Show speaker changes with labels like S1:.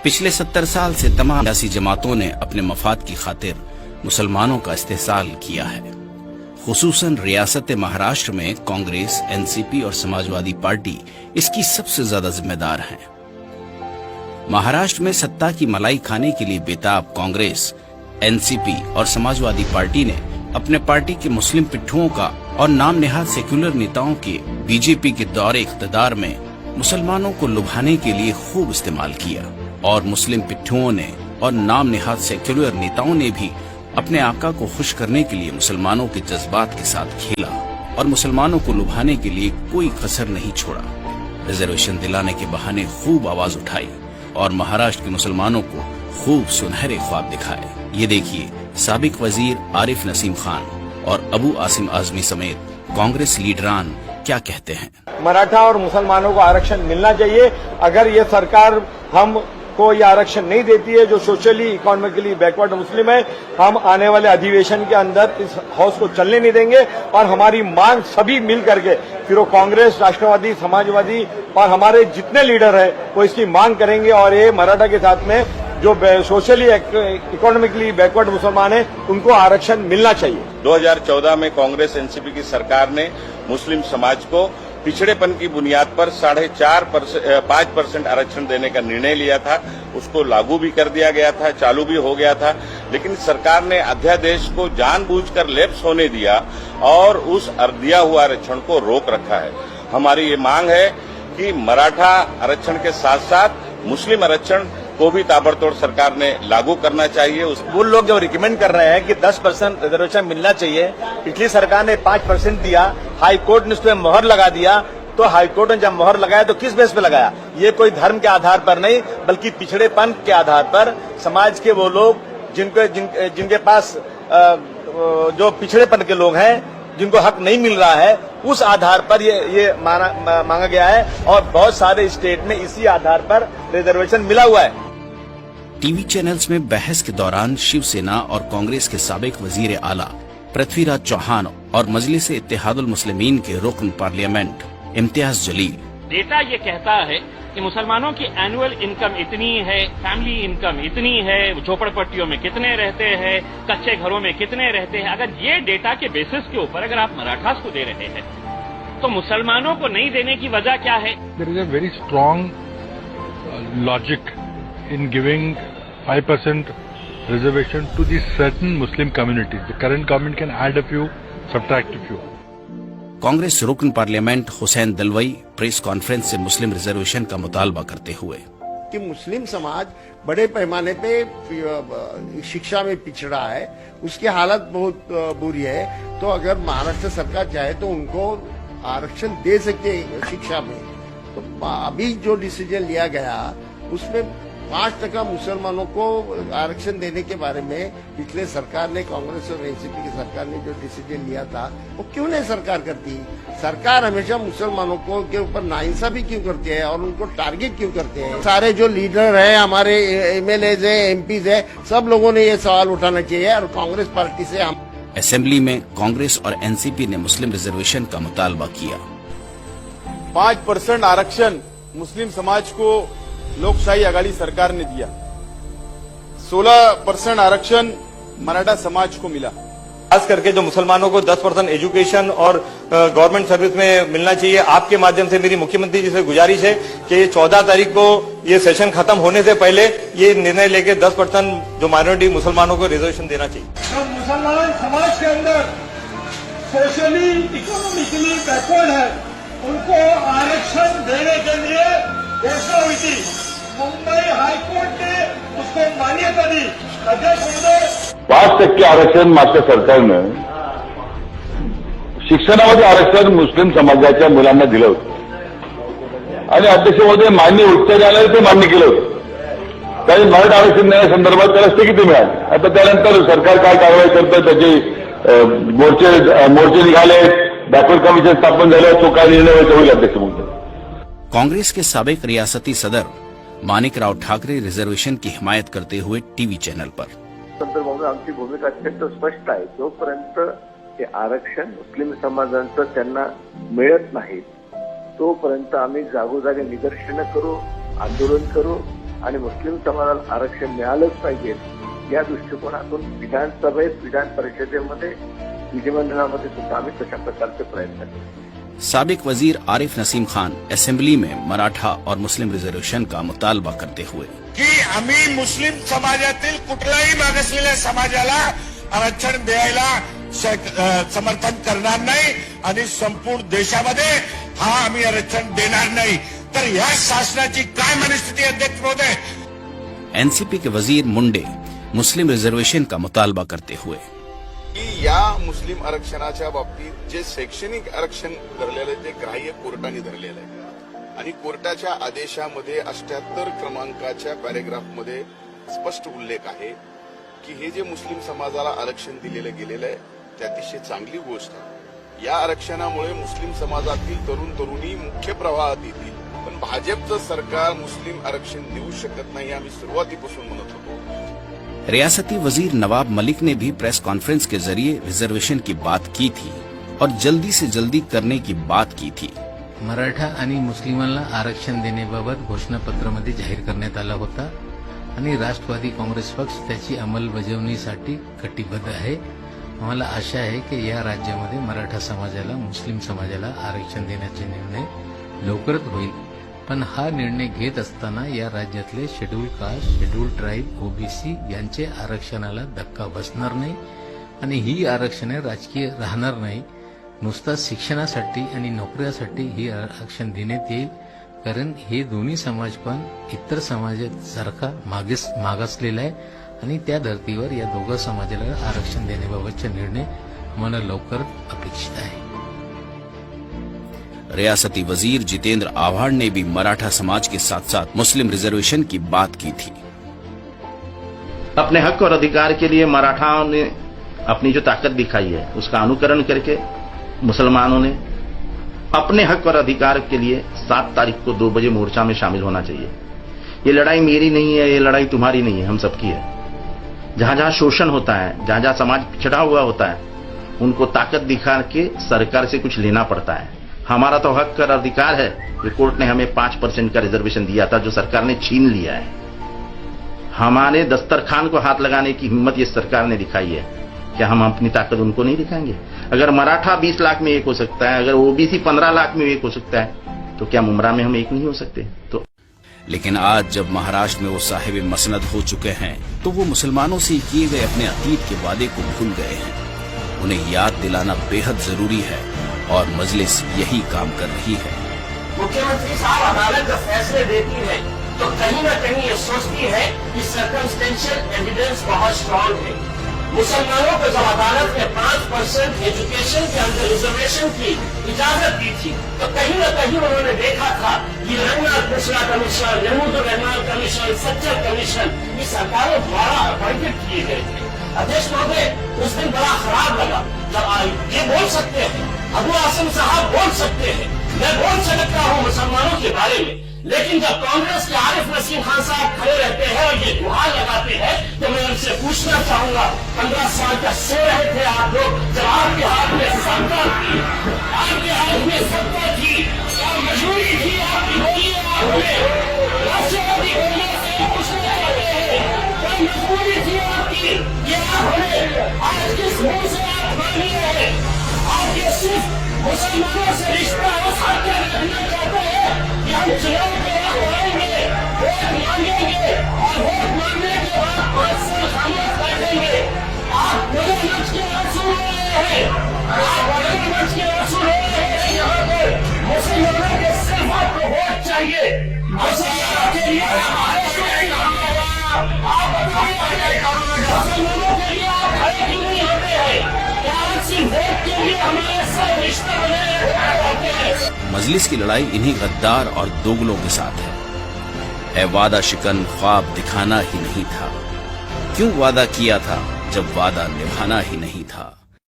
S1: पिछले 70 साल से तमाम सियासी जमातों ने अपने मफाद की खातिर मुसलमानों का इस्तेहसाल किया है। खुसूसन रियासत महाराष्ट्र में कांग्रेस, एनसीपी और समाजवादी पार्टी इसकी सबसे ज्यादा जिम्मेदार है। महाराष्ट्र में सत्ता की मलाई खाने के लिए बेताब कांग्रेस, एनसीपी और समाजवादी पार्टी ने अपने पार्टी के मुस्लिम पिट्ठुओं का और नाम नेहाद सेक्युलर नेताओं के बीजेपी के दौरे इख्तिदार में मुसलमानों को लुभाने के लिए खूब इस्तेमाल किया और मुस्लिम पिट्ठुओं ने और नाम नेहाद सेक्युलर नेताओं ने भी अपने आका को खुश करने के लिए मुसलमानों के जज्बात के साथ खेला और मुसलमानों को लुभाने के लिए कोई कसर नहीं छोड़ा। रिजर्वेशन दिलाने के बहाने खूब आवाज उठाई और महाराष्ट्र के मुसलमानों को खूब सुनहरे ख्वाब दिखाए। ये देखिए साबिक वजीर आरिफ नसीम खान और अबू आसिम आजमी समेत कांग्रेस लीडरान क्या कहते हैं।
S2: मराठा और मुसलमानों को आरक्षण मिलना चाहिए। अगर ये सरकार हमको ये आरक्षण नहीं देती है, जो सोशली इकोनॉमिकली बैकवर्ड मुस्लिम है, हम आने वाले अधिवेशन के अंदर इस हाउस को चलने नहीं देंगे और हमारी मांग सभी मिल करके, फिर वो कांग्रेस, राष्ट्रवादी, समाजवादी और हमारे जितने लीडर हैं वो इसकी मांग करेंगे और ये मराठा के साथ में जो सोशली इकोनॉमिकली बैकवर्ड मुसलमान है उनको आरक्षण मिलना चाहिए।
S3: 2014 में कांग्रेस एनसीपी की सरकार ने मुस्लिम समाज को पिछड़ेपन की बुनियाद पर 5% आरक्षण देने का निर्णय लिया था। उसको लागू भी कर दिया गया था, चालू भी हो गया था, लेकिन सरकार ने अध्यादेश को जानबूझकर लैप्स होने दिया और उस दिया हुआ आरक्षण को रोक रखा है। हमारी ये मांग है कि मराठा आरक्षण के साथ साथ मुस्लिम आरक्षण को भी ताबड़तोड़ सरकार ने लागू करना चाहिए।
S2: वो लोग जो रिकमेंड कर रहे हैं कि 10% रिजर्वेशन मिलना चाहिए, पिछली सरकार ने 5% दिया, हाई कोर्ट ने उस पर मोहर लगा दिया, तो हाई कोर्ट ने जब मोहर लगाया तो किस बेस पे लगाया? ये कोई धर्म के आधार पर नहीं, बल्कि पिछड़ेपन के आधार पर समाज के वो लोग जिनके पास जो पिछड़ेपन के लोग हैं, जिनको हक नहीं मिल रहा है, उस आधार पर ये मांगा गया है और बहुत सारे स्टेट में इसी आधार पर रिजर्वेशन मिला हुआ है।
S1: टीवी चैनल्स में बहस के दौरान शिवसेना और कांग्रेस के साबिक वजीर आला पृथ्वीराज चौहान और मजलिस इत्तेहादुल मुस्लिमीन के रुकन पार्लियामेंट इम्तियाज जलील,
S4: डेटा ये कहता है कि मुसलमानों की एनुअल इनकम इतनी है, फैमिली इनकम इतनी है, झोपड़पट्टियों में कितने रहते हैं, कच्चे घरों में कितने रहते हैं। अगर ये डेटा के बेसिस के ऊपर अगर आप मराठास को दे रहे हैं तो मुसलमानों को नहीं देने की वजह क्या है?
S5: There is a very strong logic in giving 5% reservation to the certain Muslim communities. The current government can add a few, subtract a few.
S1: Congress रुकन parliament Hussain Dalwai press conference से मुस्लिम रिजर्वेशन का मुतालबा करते हुए
S6: कि मुस्लिम समाज बड़े पैमाने पे शिक्षा में पिछड़ा है, उसकी हालत बहुत बुरी है, तो अगर महाराष्ट्र सरकार चाहे तो उनको आरक्षण दे सकते शिक्षा में। तो अभी जो डिसीजन लिया गया उसमें 5% मुसलमानों को आरक्षण देने के बारे में पिछले सरकार ने, कांग्रेस और एनसीपी की सरकार ने जो डिसीजन लिया था वो क्यों नहीं सरकार करती? सरकार हमेशा मुसलमानों को के ऊपर नाइंसाफी क्यों करती है और उनको टारगेट क्यों करते हैं? सारे जो लीडर है, हमारे एमएलएज है, एमपीज है, सब लोगों ने ये सवाल उठाना चाहिए और कांग्रेस पार्टी से हम।
S1: असेंबली में कांग्रेस और एनसीपी ने मुस्लिम रिजर्वेशन का मुतालबा किया।
S2: 5% आरक्षण मुस्लिम समाज को लोकशाही आघाड़ी सरकार ने दिया, 16% आरक्षण मराठा समाज को मिला।
S7: खास करके जो मुसलमानों को 10% एजुकेशन और गवर्नमेंट सर्विस में मिलना चाहिए। आपके माध्यम से मेरी मुख्यमंत्री जी से गुजारिश है कि 14 तारीख को ये सेशन खत्म होने से पहले ये निर्णय लेके 10% जो माइनॉरिटी मुसलमानों को रिजर्वेशन देना चाहिए।
S2: जो मुसलमान समाज के अंदर सोशली इकोनॉमिकली बैकवर्ड है, उनको आरक्षण देने के लिए घोषणा हुई थी। मुंबई हाईकोर्ट ने उसको मान्यता दी। अध्यक्ष महोदय,
S8: 5% आरक्षण मागच्या सरकारनं शिक्षणामध्ये आरक्षण मुस्लिम समाजाच्या मुलांना दिलं होतं आणि अध्यक्ष महोदय मान्य उच्च न्यायालयाने ते मान्य केलं होतं। काही मराठा आरक्षण देण्यासंदर्भात त्याला स्थगिती मिळाली। आता त्यानंतर सरकार काय कारवाई करतं, त्याचे मोर्चे निघाले, बॅकवर्ड कमिशन स्थापन झालं, तो काय निर्णय होईल अध्यक्ष महोदय।
S1: कांग्रेस के साबिक रियासती सदर माणिक राव ठाकरे रिजर्वेशन की हिमायत करते हुए टीवी चॅनल पर
S9: संदर्भामध्ये आमची भूमिका अत्यंत स्पष्ट आहे। जोपर्यंत हे आरक्षण मुस्लिम समाजांचं त्यांना मिळत नाही तोपर्यंत आम्ही जागोजागी निदर्शनं करू, आंदोलन करू आणि मुस्लिम समाजाला आरक्षण मिळालंच पाहिजे या दृष्टिकोनातून विधानसभेत, विधान परिषदेमध्ये, विधिमंडळामध्ये सुद्धा आम्ही तशा प्रकारचे प्रयत्न केले.
S1: साबिक वजीर आरिफ नसीम खान असेंबली में मराठा और मुस्लिम रिजर्वेशन का मुतालबा करते हुए
S10: की आम्ही मुस्लिम समाजातील कुठल्याही मागासलेल्या समाजाला आरक्षण द्यायला समर्थन करणार नाही आणि संपूर्ण देशामध्ये हा आम्ही आरक्षण देणार नाही. तर या शासनाची काय मनस्थिती अध्यक्ष महोदय?
S1: एनसीपी के वजीर मुंडे मुस्लिम रिजर्वेशन का मुतालबा करते हुए
S11: की या मुस्लिम आरक्षणाच्या बाबतीत जे शैक्षणिक आरक्षण धरलेलं आहे ते ग्राह्य कोर्टाने धरलेलं आहे आणि कोर्टाच्या आदेशामध्ये 78 क्रमांकाच्या पॅरेग्राफमध्ये स्पष्ट उल्लेख आहे की हे जे मुस्लिम समाजाला आरक्षण दिलेलं गेलेलं आहे ते अतिशय चांगली गोष्ट आहे. या आरक्षणामुळे मुस्लिम समाजातील तरुण तरुणी मुख्य प्रवाहात येतील. पण भाजपचं सरकार मुस्लिम आरक्षण देऊ शकत नाही आम्ही सुरुवातीपासून म्हणत होतो.
S1: रियासती वजीर नवाब मलिक ने भी प्रेस कॉन्फ्रेंस के जरिए रिजर्वेशन की बात की थी और जल्दी से जल्दी करने की बात की थी.
S12: मराठा आणि मुस्लिमांना आरक्षण देण्याबाबत घोषणापत्रामध्ये जाहीर करण्यात आला होता आणि राष्ट्रवादी काँग्रेस पक्ष त्याची अंमलबजावणीसाठी कटिबद्ध आहे. आम्हाला आशा आहे की या राज्यामध्ये मराठा समाजाला, मुस्लिम समाजाला आरक्षण देण्याचे निर्णय लवकरच होईल. पण हा निर्णय घेत असताना या राज्यातले schedule caste, schedule tribe, OBC यांचे आरक्षणाला धक्का बसणार नाही आणि ही आरक्षणे राजकीय राहणार नाही. नुसता शिक्षणासाठी आणि नोकऱ्यासाठी ही आरक्षण देण्यात येईल, कारण हे दोन्ही समाज पण इतर समाजासारखा मागासलेला आहे आणि त्या धर्तीवर या दोघं समाजाला आरक्षण देण्याबाबतचा निर्णय आम्हाला लवकर अपेक्षित आहे.
S1: रियासती वजीर जितेंद्र आव्हाड ने भी मराठा समाज के साथ साथ मुस्लिम रिजर्वेशन की बात की थी.
S13: अपने हक और अधिकार के लिए मराठाओं ने अपनी जो ताकत दिखाई है उसका अनुकरण करके मुसलमानों ने अपने हक और अधिकार के लिए 7 तारीख को 2 बजे मोर्चा में शामिल होना चाहिए. ये लड़ाई मेरी नहीं है, ये लड़ाई तुम्हारी नहीं है, हम सबकी है. जहां जहां शोषण होता है, जहां जहां समाज पिछड़ा हुआ होता है, उनको ताकत दिखा के सरकार से कुछ लेना पड़ता है. हमारा तो हक और अधिकार है. ये कोर्ट ने हमें 5% का रिजर्वेशन दिया था जो सरकार ने छीन लिया है. हमारे दस्तरखान को हाथ लगाने की हिम्मत ये सरकार ने दिखाई है. क्या हम अपनी ताकत उनको नहीं दिखाएंगे? अगर मराठा 20 लाख में एक हो सकता है, अगर ओबीसी 15 लाख में एक हो सकता है, तो क्या मुमरा में हम एक नहीं हो सकते? तो
S1: लेकिन आज जब महाराष्ट्र में वो साहिब मसनद हो चुके हैं तो वो मुसलमानों से किए गए अपने अतीत के वादे को भूल गए हैं. उन्हें याद दिलाना बेहद जरूरी है और मजलिस यही काम कर रही है.
S14: मुख्यमंत्री साहब अदालत जब फैसले देती है तो कहीं न कहीं ये सोचती है कि सर्कमस्टेंशियल एविडेंस बहुत स्ट्रांग है. मुसलमानों को जब अदालत ने 5% एजुकेशन के अंदर रिजर्वेशन की इजाजत दी थी तो कहीं न कहीं उन्होंने देखा था कि Ranganath Mishra commission, Mahmood Rahman commission, Sachar commission ये सरकारों द्वारा अपॉइंटेड किए गए थे. अध्यक्ष महोदय, उस दिन बड़ा खराब लगा जब ये बोल सकते हैं, अबू आसिम साहब बोल सकते हैं, मैं बोल सकता हूँ मुसलमानों के बारे में, लेकिन जब कांग्रेस के आरिफ नसीम खान साहब खड़े रहते हैं और ये गुहार लगाते हैं तो मैं उनसे पूछना चाहूंगा, 15 साल तक सो रहे थे आप लोग जब आपके हाथ में सत्ता थी, आपके हाथ में सत्ता थी और मजबूरी थी आपकी. बोलिए आपने राष्ट्रवादी कांग्रेस से पूछना चाहते हैं कोई मजबूरी थी आपकी? ये आप हमें आज किस मुंह से आप मांग रहे हैं? आप ये सिर्फ मुसलमानों से रिश्ता साथ रखना चाहते हैं कि हम चुनाव के वक्त आएंगे, वोट मांगेंगे और वोट मांगने के बाद 5 साल खामोश बैठेंगे. आप मगरमच्छ के आंसू रो रहे हैं, आप मगरमच्छ के आंसू रो रहे हैं. यहाँ पर मुसलमानों के सिर्फ आपको वोट चाहिए. मुसलमानों के लिए आप बताइए मुसलमानों के लिए आप खड़े क्यों नहीं होते हैं?
S1: मजलिस की लड़ाई इन्हीं गद्दार और दोगलों के साथ है. वादा शिकन ख्वाब दिखाना ही नहीं था. क्यों वादा किया था जब वादा निभाना ही नहीं था.